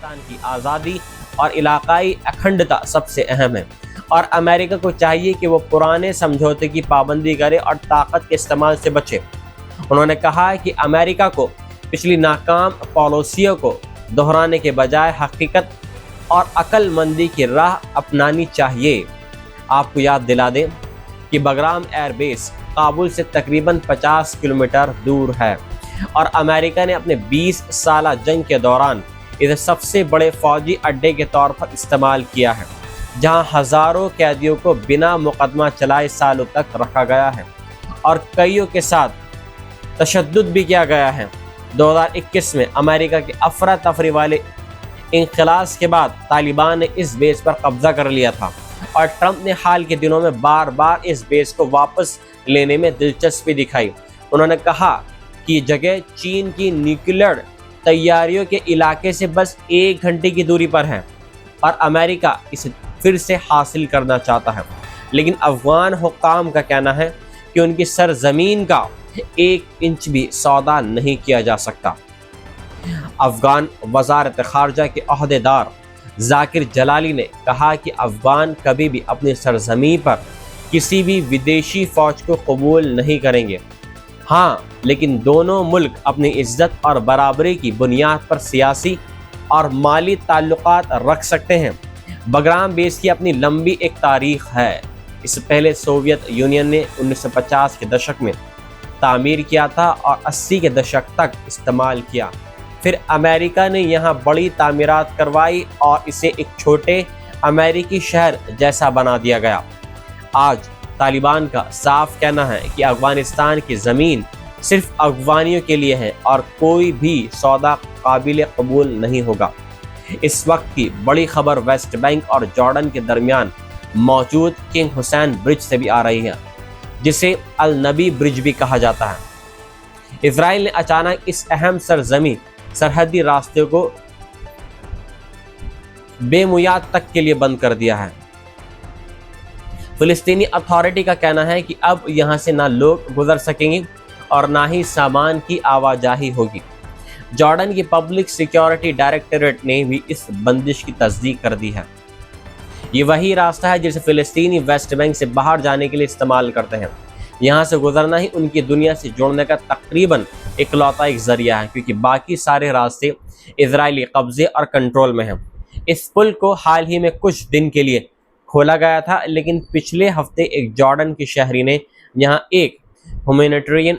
افغانستان کی آزادی اور علاقائی اکھنڈتا سب سے اہم ہے، اور امریکہ کو چاہیے کہ وہ پرانے سمجھوتے کی پابندی کرے اور طاقت کے استعمال سے بچے۔ انہوں نے کہا کہ امریکہ کو پچھلی ناکام پالیسیوں کو دہرانے کے بجائے حقیقت اور عقل مندی کی راہ اپنانی چاہیے۔ آپ کو یاد دلا دیں کہ بگرام ایئر بیس کابل سے تقریباً 50 کلومیٹر دور ہے، اور امریکہ نے اپنے 20 سالہ جنگ کے دوران اسے سب سے بڑے فوجی اڈے کے طور پر استعمال کیا ہے، جہاں ہزاروں قیدیوں کو بنا مقدمہ چلائے سالوں تک رکھا گیا ہے اور کئیوں کے ساتھ تشدد بھی کیا گیا ہے۔ 2021 میں امریکہ کے افراتفری والے انقلاب کے بعد طالبان نے اس بیس پر قبضہ کر لیا تھا، اور ٹرمپ نے حال کے دنوں میں بار بار اس بیس کو واپس لینے میں دلچسپی دکھائی۔ انہوں نے کہا کہ یہ جگہ چین کی نیوکلیئر تیاریوں کے علاقے سے بس 1 گھنٹے کی دوری پر ہے، اور امریکہ اسے پھر سے حاصل کرنا چاہتا ہے، لیکن افغان حکام کا کہنا ہے کہ ان کی سرزمین کا 1 انچ بھی سودا نہیں کیا جا سکتا۔ افغان وزارت خارجہ کے عہدیدار ذاکر جلالی نے کہا کہ افغان کبھی بھی اپنی سرزمین پر کسی بھی ودیشی فوج کو قبول نہیں کریں گے۔ ہاں، لیکن دونوں ملک اپنی عزت اور برابری کی بنیاد پر سیاسی اور مالی تعلقات رکھ سکتے ہیں۔ بگرام بیس کی اپنی لمبی ایک تاریخ ہے۔ اس سے پہلے سوویت یونین نے 1950 کے دشک میں تعمیر کیا تھا اور 80 کے دشک تک استعمال کیا۔ پھر امریکہ نے یہاں بڑی تعمیرات کروائی اور اسے ایک چھوٹے امریکی شہر جیسا بنا دیا گیا۔ آج طالبان کا صاف کہنا ہے کہ افغانستان کی زمین صرف افغانیوں کے لیے ہے اور کوئی بھی سودا قابل قبول نہیں ہوگا۔ اس وقت کی بڑی خبر ویسٹ بینک اور جارڈن کے درمیان موجود کنگ حسین برج سے بھی آ رہی ہے، جسے النبی برج بھی کہا جاتا ہے۔ اسرائیل نے اچانک اس اہم سرحدی راستے کو بے میعاد تک کے لیے بند کر دیا ہے۔ فلسطینی اتھارٹی کا کہنا ہے کہ اب یہاں سے نہ لوگ گزر سکیں گے اور نہ ہی سامان کی آواجاہی ہوگی۔ جارڈن کی پبلک سیکیورٹی ڈائریکٹوریٹ نے بھی اس بندش کی تصدیق کر دی ہے۔ یہ وہی راستہ ہے جسے فلسطینی ویسٹ بینک سے باہر جانے کے لیے استعمال کرتے ہیں۔ یہاں سے گزرنا ہی ان کی دنیا سے جوڑنے کا تقریباً اکلوتا ایک ذریعہ ہے، کیونکہ باقی سارے راستے اسرائیلی قبضے اور کنٹرول میں ہیں۔ اس پل کو حال ہی میں کچھ دن کے لیے کھولا گیا تھا، لیکن پچھلے ہفتے ایک جارڈن کے شہری نے یہاں ایک ہیومینیٹیرین